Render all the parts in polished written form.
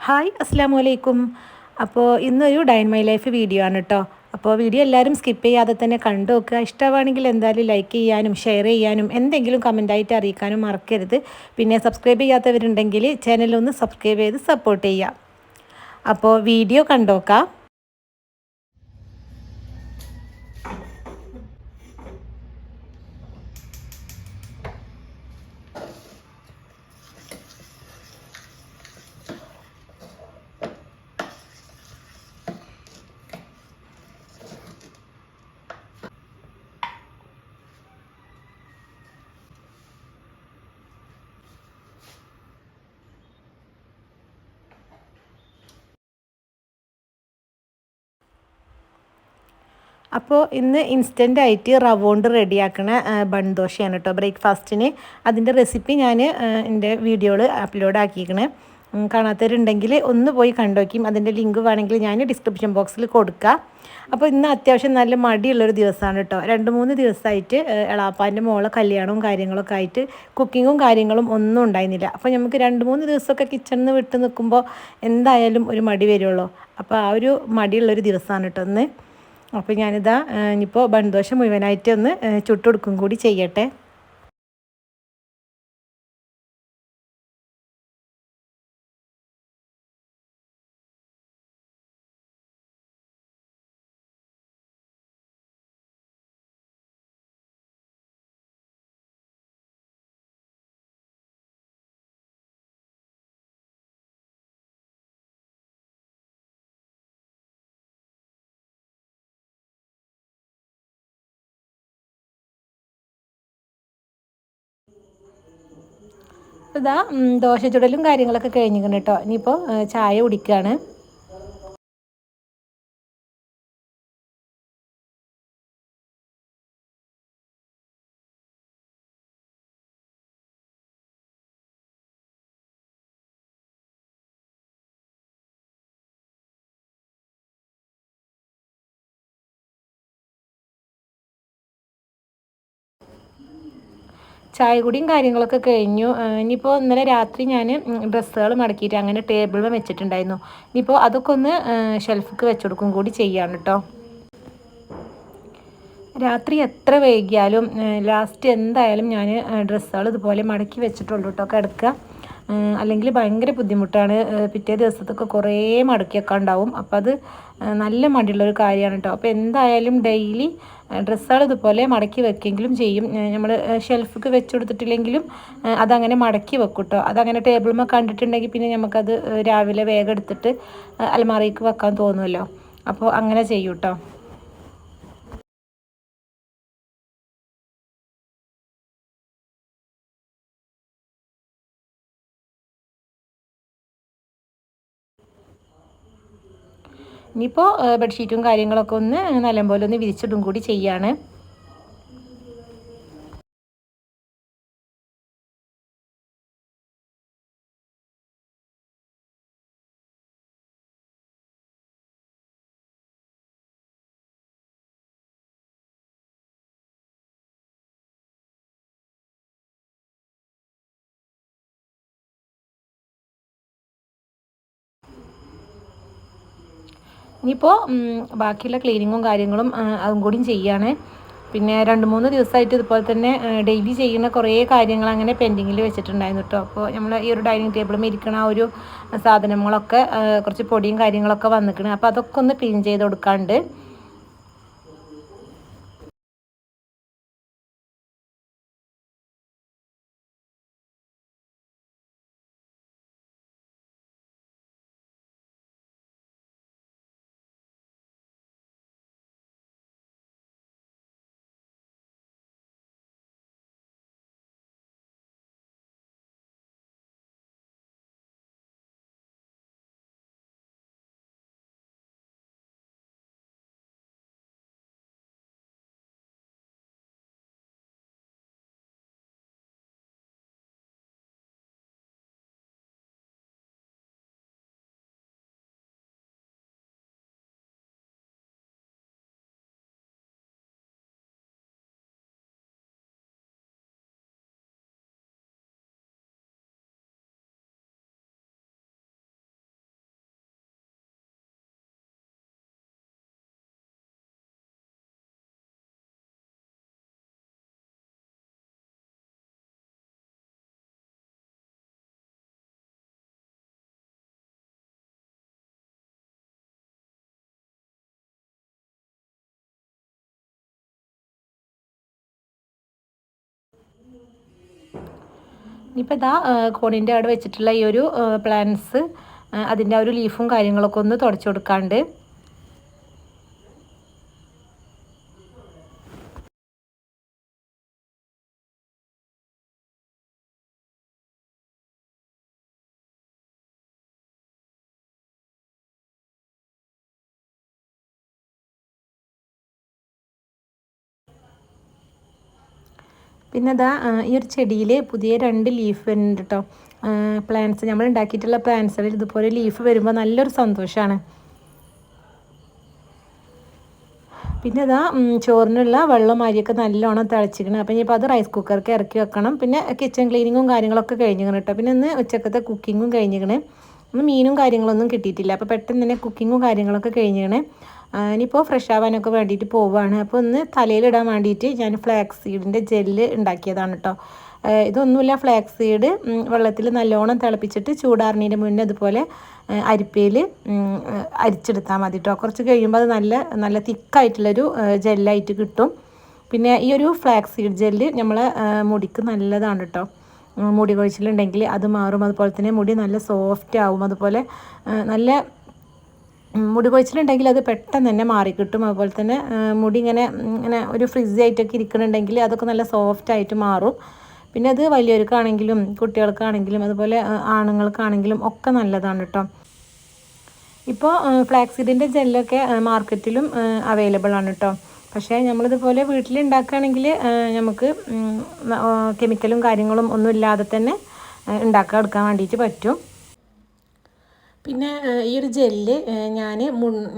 Hi അസ്സാം വലൈക്കും. അപ്പോൾ ഇന്നൊരു ഡൈൻ മൈ ലൈഫ് വീഡിയോ ആണ് കേട്ടോ. അപ്പോൾ വീഡിയോ എല്ലാവരും സ്കിപ്പ് ചെയ്യാതെ തന്നെ കണ്ടു നോക്കുക. ഇഷ്ടമാണെങ്കിൽ എന്തായാലും ലൈക്ക് ചെയ്യാനും ഷെയർ ചെയ്യാനും എന്തെങ്കിലും കമൻറ്റായിട്ട് അറിയിക്കാനും മറക്കരുത്. പിന്നെ സബ്സ്ക്രൈബ് ചെയ്യാത്തവരുണ്ടെങ്കിൽ ചാനലൊന്ന് സബ്സ്ക്രൈബ് ചെയ്ത് സപ്പോർട്ട് ചെയ്യുക. അപ്പോൾ വീഡിയോ കണ്ടോക്കാം. അപ്പോൾ ഇന്ന് ഇൻസ്റ്റൻ്റായിട്ട് റവ കൊണ്ട് റെഡിയാക്കണ ബൺ ദോശയാണ് കേട്ടോ ബ്രേക്ക്ഫാസ്റ്റിന്. അതിൻ്റെ റെസിപ്പി ഞാൻ എൻ്റെ വീഡിയോയിൽ അപ്ലോഡ് ആക്കിയിരിക്കണേ. കാണാത്തവരുണ്ടെങ്കിൽ ഒന്ന് പോയി കണ്ടോക്കും. അതിൻ്റെ ലിങ്ക് വേണമെങ്കിൽ ഞാൻ ഡിസ്ക്രിപ്ഷൻ ബോക്സിൽ കൊടുക്കാം. അപ്പോൾ ഇന്ന് അത്യാവശ്യം നല്ല മടിയുള്ളൊരു ദിവസമാണ് കേട്ടോ. 2-3 ദിവസമായിട്ട് എളാപ്പാൻ്റെ മോളെ കല്യാണവും കാര്യങ്ങളൊക്കെ ആയിട്ട് കുക്കിങ്ങും കാര്യങ്ങളും ഒന്നും ഉണ്ടായിരുന്നില്ല. അപ്പോൾ നമുക്ക് 2-3 ദിവസമൊക്കെ കിച്ചണിൽ നിന്ന് വിട്ട് നിൽക്കുമ്പോൾ എന്തായാലും ഒരു മടി വരുള്ളൂ. അപ്പോൾ ആ ഒരു മടിയുള്ളൊരു ദിവസമാണ് കേട്ടോ ഇന്ന്. അപ്പോൾ ഞാനിതാ ഇനിയിപ്പോൾ ബൺദോശ മുഴുവനായിട്ട് ഒന്ന് ചുട്ടെടുക്കും കൂടി ചെയ്യട്ടെ. ഇതാ ദോശ ചുടലും കാര്യങ്ങളൊക്കെ കഴിഞ്ഞിരിക്കണം കേട്ടോ. ഇനിയിപ്പോൾ ചായ കുടിക്കുകയാണ്. ചായ കുടിയും കാര്യങ്ങളൊക്കെ കഴിഞ്ഞു. ഇനിയിപ്പോൾ ഇന്നലെ രാത്രി ഞാൻ ഡ്രസ്സുകൾ മടക്കിയിട്ട് അങ്ങനെ ടേബിളിൽ വെച്ചിട്ടുണ്ടായിരുന്നു. ഇനിയിപ്പോൾ അതൊക്കെ ഒന്ന് ഷെൽഫിക്ക് വെച്ചെടുക്കും കൂടി ചെയ്യാണ് കേട്ടോ. രാത്രി എത്ര വൈകിയാലും ലാസ്റ്റ് എന്തായാലും ഞാൻ ഡ്രസ്സുകൾ ഇതുപോലെ മടക്കി വെച്ചിട്ടുള്ളൂ കേട്ടോ കിടക്കുക. അല്ലെങ്കിൽ ഭയങ്കര ബുദ്ധിമുട്ടാണ്. പിറ്റേ ദിവസത്തൊക്കെ കുറേ മടക്കിയൊക്കെ ഉണ്ടാവും. അപ്പോൾ അത് നല്ല മടിയുള്ളൊരു കാര്യമാണ് കേട്ടോ. അപ്പോൾ എന്തായാലും ഡെയിലി ഡ്രസ്സുകൾ ഇതുപോലെ മടക്കി വെക്കെങ്കിലും ചെയ്യും. നമ്മൾ ഷെൽഫിക്ക് വെച്ച് കൊടുത്തിട്ടില്ലെങ്കിലും അതങ്ങനെ മടക്കി വെക്കും കേട്ടോ. അതങ്ങനെ ടേബിളുമ്മ കണ്ടിട്ടുണ്ടെങ്കിൽ പിന്നെ നമുക്കത് രാവിലെ വേഗം എടുത്തിട്ട് അലമാറയ്ക്ക് വെക്കാൻ തോന്നുമല്ലോ. അപ്പോൾ അങ്ങനെ ചെയ്യും കേട്ടോ. ഇനിയിപ്പോൾ ബെഡ്ഷീറ്റും കാര്യങ്ങളൊക്കെ ഒന്ന് നല്ലപോലെ ഒന്ന് വിരിച്ചിടും കൂടി ചെയ്യാണ്. ഇനിയിപ്പോൾ ബാക്കിയുള്ള ക്ലീനിങ്ങും കാര്യങ്ങളും അതും കൂടിയും ചെയ്യാണ്. പിന്നെ 2-3 ദിവസമായിട്ട് ഇതുപോലെ തന്നെ ഡെയിലി ചെയ്യുന്ന കുറേ കാര്യങ്ങൾ അങ്ങനെ പെൻഡിങ്ങിൽ വെച്ചിട്ടുണ്ടായിരുന്നു കേട്ടോ. അപ്പോൾ നമ്മൾ ഈ ഒരു ഡൈനിങ് ടേബിളിൽ ഇരിക്കുന്ന ആ ഒരു സാധനങ്ങളൊക്കെ കുറച്ച് പൊടിയും കാര്യങ്ങളൊക്കെ വന്നിക്കണം. അപ്പോൾ അതൊക്കെ ഒന്ന് ക്ലീൻ ചെയ്ത് കൊടുക്കാണ്ട്. ഇനിയിപ്പോൾ ഇതാ കോണിൻ്റെ അവിടെ വെച്ചിട്ടുള്ള ഈ ഒരു പ്ലാന്റ്സ് അതിൻ്റെ ആ ഒരു ലീഫും കാര്യങ്ങളൊക്കെ ഒന്ന് തുടച്ചു കൊടുക്കാണ്ട്. പിന്നെ അതാ ഈ ഒരു ചെടിയിൽ പുതിയ 2 ലീഫ് വരുന്നുണ്ട് കേട്ടോ. പ്ലാന്റ്സ് നമ്മൾ ഉണ്ടാക്കിയിട്ടുള്ള പ്ലാന്റ്സുകളിൽ ഇതുപോലെ ലീഫ് വരുമ്പോൾ നല്ലൊരു സന്തോഷമാണ്. പിന്നെ അതാ ചോറിനുള്ള വെള്ളം അരിയൊക്കെ നല്ലോണം തിളച്ചിക്കണം. അപ്പോൾ ഇനിയിപ്പോൾ അത് റൈസ് കുക്കർക്ക് ഇറക്കി വെക്കണം. പിന്നെ കിച്ചൺ ക്ലീനിങ്ങും കാര്യങ്ങളൊക്കെ കഴിഞ്ഞിരിക്കണം കേട്ടോ. പിന്നെ ഇന്ന് ഉച്ചക്കത്തെ കുക്കിങ്ങും കഴിഞ്ഞിരിക്കണേ. ഇന്ന് മീനും കാര്യങ്ങളൊന്നും കിട്ടിയിട്ടില്ല. അപ്പോൾ പെട്ടെന്ന് തന്നെ കുക്കിങ്ങും കാര്യങ്ങളൊക്കെ കഴിഞ്ഞിരിക്കണേ. ഇനിയിപ്പോൾ ഫ്രഷ് ആവാനൊക്കെ വേണ്ടിയിട്ട് പോവുകയാണ്. അപ്പോൾ ഒന്ന് തലയിലിടാൻ വേണ്ടിയിട്ട് ഞാൻ ഫ്ലാക്സ് സീഡിൻ്റെ ജെല്ല് ഉണ്ടാക്കിയതാണ് കേട്ടോ. ഇതൊന്നുമില്ല, ഫ്ലാക്സ് സീഡ് വെള്ളത്തിൽ നല്ലോണം തിളപ്പിച്ചിട്ട് ചൂടാറുന്നതിന് മുന്നേ അതുപോലെ അരിപ്പയിൽ അരിച്ചെടുത്താൽ മതി കേട്ടോ. കുറച്ച് കഴിയുമ്പോൾ അത് നല്ല നല്ല തിക്കായിട്ടുള്ളൊരു ജെല്ലായിട്ട് കിട്ടും. പിന്നെ ഈ ഒരു ഫ്ലാക്സ് സീഡ് ജെല്ല് നമ്മളെ മുടിക്ക് നല്ലതാണ് കേട്ടോ. മുടി കൊഴിച്ചിലുണ്ടെങ്കിൽ അത് മാറും. അതുപോലെ തന്നെ മുടി നല്ല സോഫ്റ്റ് ആവും. അതുപോലെ നല്ല മുടി കൊഴിച്ചിലുണ്ടെങ്കിൽ അത് പെട്ടെന്ന് തന്നെ മാറിക്കിട്ടും. അതുപോലെ തന്നെ മുടി ഇങ്ങനെ ഇങ്ങനെ ഒരു ഫ്രിസി ആയിട്ടൊക്കെ ഇരിക്കുന്നുണ്ടെങ്കിൽ അതൊക്കെ നല്ല സോഫ്റ്റ് ആയിട്ട് മാറും. പിന്നെ അത് വലിയവർക്കാണെങ്കിലും കുട്ടികൾക്കാണെങ്കിലും അതുപോലെ ആണുങ്ങൾക്കാണെങ്കിലും ഒക്കെ നല്ലതാണ് കേട്ടോ. ഇപ്പോൾ ഫ്ലാക്സീഡിൻ്റെ ജെല്ലൊക്കെ മാർക്കറ്റിലും അവൈലബിൾ ആണ് കേട്ടോ. പക്ഷേ നമ്മളിതുപോലെ വീട്ടിലുണ്ടാക്കുകയാണെങ്കിൽ നമുക്ക് കെമിക്കലും കാര്യങ്ങളും ഒന്നും ഇല്ലാതെ തന്നെ എടുക്കാൻ വേണ്ടിയിട്ട് പറ്റും. പിന്നെ ഈ ഒരു ജെല്ല് ഞാൻ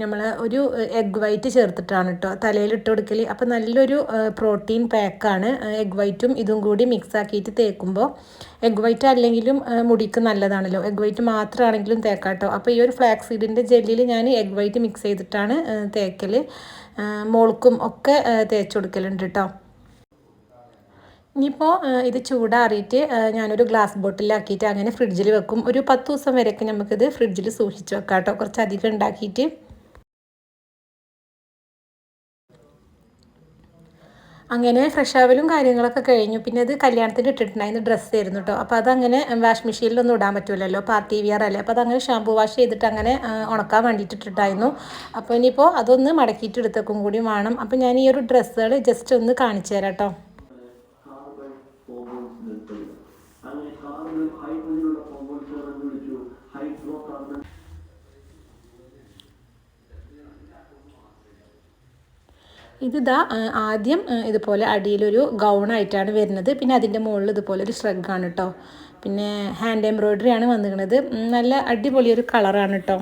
നമ്മൾ ഒരു എഗ് വൈറ്റ് ചേർത്തിട്ടാണ് കേട്ടോ തലയിൽ കൊടുക്കൽ. അപ്പോൾ നല്ലൊരു പ്രോട്ടീൻ പാക്കാണ്. എഗ് വൈറ്റും ഇതും കൂടി മിക്സ് ആക്കിയിട്ട് തേക്കുമ്പോൾ, എഗ് വൈറ്റ് അല്ലെങ്കിലും മുടിക്ക് നല്ലതാണല്ലോ, എഗ് വൈറ്റ് മാത്രമാണെങ്കിലും തേക്കാം കേട്ടോ. അപ്പോൾ ഈ ഒരു ഫ്ലാക്സ് സീഡിൻ്റെ ജെല്ലിൽ ഞാൻ എഗ് വൈറ്റ് മിക്സ് ചെയ്തിട്ടാണ് തേക്കൽ. മോൾക്കും ഒക്കെ തേച്ച് കൊടുക്കലുണ്ട് കേട്ടോ. ഇനിയിപ്പോൾ ഇത് ചൂടാറിയിട്ട് ഞാനൊരു ഗ്ലാസ് ബോട്ടിലാക്കിയിട്ട് അങ്ങനെ ഫ്രിഡ്ജിൽ വെക്കും. ഒരു 10 ദിവസം വരെയൊക്കെ നമുക്കിത് ഫ്രിഡ്ജിൽ സൂക്ഷിച്ച് വെക്കാം കേട്ടോ, കുറച്ചധികം ഉണ്ടാക്കിയിട്ട്. അങ്ങനെ ഫ്രഷ് ആവലും കാര്യങ്ങളൊക്കെ കഴിഞ്ഞു. പിന്നെ അത് കല്യാണത്തിന് ഇട്ടിട്ടുണ്ടായിരുന്ന ഡ്രസ്സായിരുന്നു കേട്ടോ. അപ്പോൾ അതങ്ങനെ വാഷ് മെഷീനിലൊന്നും ഇടാൻ പറ്റില്ലല്ലോ, പാർട്ടി വിയർ അല്ലേ. അപ്പോൾ അതങ്ങനെ ഷാമ്പു വാഷ് ചെയ്തിട്ട് അങ്ങനെ ഉണക്കാൻ വേണ്ടിയിട്ട് ഇട്ടിട്ടായിരുന്നു. അപ്പോൾ ഇനിയിപ്പോൾ അതൊന്ന് മടക്കിയിട്ട് എടുത്തേക്കും കൂടി വേണം. അപ്പോൾ ഞാൻ ഈ ഒരു ഡ്രസ്സുകൾ ജസ്റ്റ് ഒന്ന് കാണിച്ചു തരാം കേട്ടോ. ഇതിതാ ആദ്യം ഇതുപോലെ അടിയിലൊരു ഗൗണായിട്ടാണ് വരുന്നത്. പിന്നെ അതിൻ്റെ മുകളിൽ ഇതുപോലെ ഒരു ശ്രഗാണ് കേട്ടോ. പിന്നെ ഹാൻഡ് എംബ്രോയ്ഡറി ആണ് വന്നിരിക്കുന്നത്. നല്ല അടിപൊളിയൊരു കളറാണ് കേട്ടോ.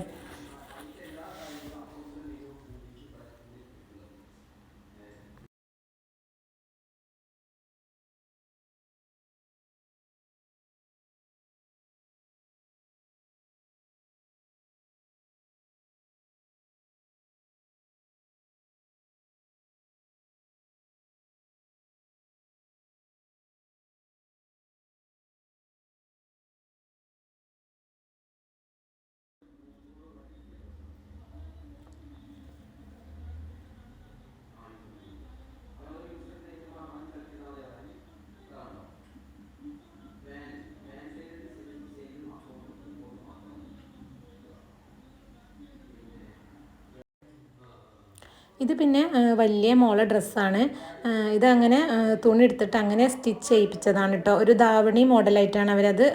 ഇത് പിന്നെ വലിയ മോളെ ഡ്രസ്സാണ്. ഇതങ്ങനെ തുണി എടുത്തിട്ട് അങ്ങനെ സ്റ്റിച്ച് ചെയ്യിപ്പിച്ചതാണ് കേട്ടോ. ഒരു ധാവണി മോഡലായിട്ടാണ് അവരത്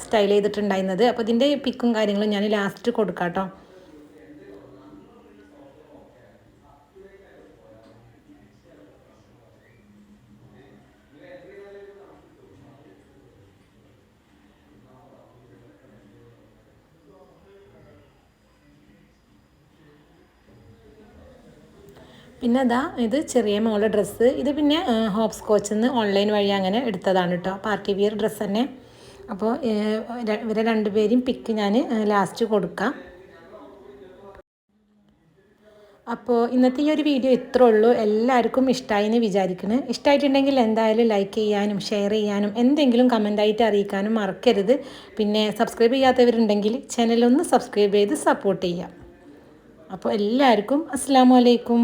സ്റ്റൈൽ ചെയ്തിട്ടുണ്ടായിരുന്നത്. അപ്പോൾ ഇതിൻ്റെ പിക്കും കാര്യങ്ങളും ഞാൻ ലാസ്റ്റ് കൊടുക്കാം കേട്ടോ. പിന്നെ അതാ ഇത് ചെറിയ മോളുടെ ഡ്രസ്സ്. ഇത് പിന്നെ ഹോപ്പ് സ്കോച്ചിൽ നിന്ന് ഓൺലൈൻ വഴി അങ്ങനെ എടുത്തതാണ് കേട്ടോ. പാർട്ടി വിയർ ഡ്രസ്സ് തന്നെ. അപ്പോൾ ഇവരെ രണ്ടുപേരും പിക്ക് ഞാൻ ലാസ്റ്റ് കൊടുക്കാം. അപ്പോൾ ഇന്നത്തെ ഈ ഒരു വീഡിയോ ഇത്രേ ഉള്ളൂ. എല്ലാവർക്കും ഇഷ്ടമായി എന്ന് വിചാരിക്കുന്നു. ഇഷ്ടമായിട്ടുണ്ടെങ്കിൽ എന്തായാലും ലൈക്ക് ചെയ്യാനും ഷെയർ ചെയ്യാനും എന്തെങ്കിലും കമൻ്റായിട്ട് അറിയിക്കാനും മറക്കരുത്. പിന്നെ സബ്സ്ക്രൈബ് ചെയ്യാത്തവരുണ്ടെങ്കിൽ ചാനലൊന്ന് സബ്സ്ക്രൈബ് ചെയ്ത് സപ്പോർട്ട് ചെയ്യാം. അപ്പോൾ എല്ലാവർക്കും അസ്സലാമു അലൈക്കും.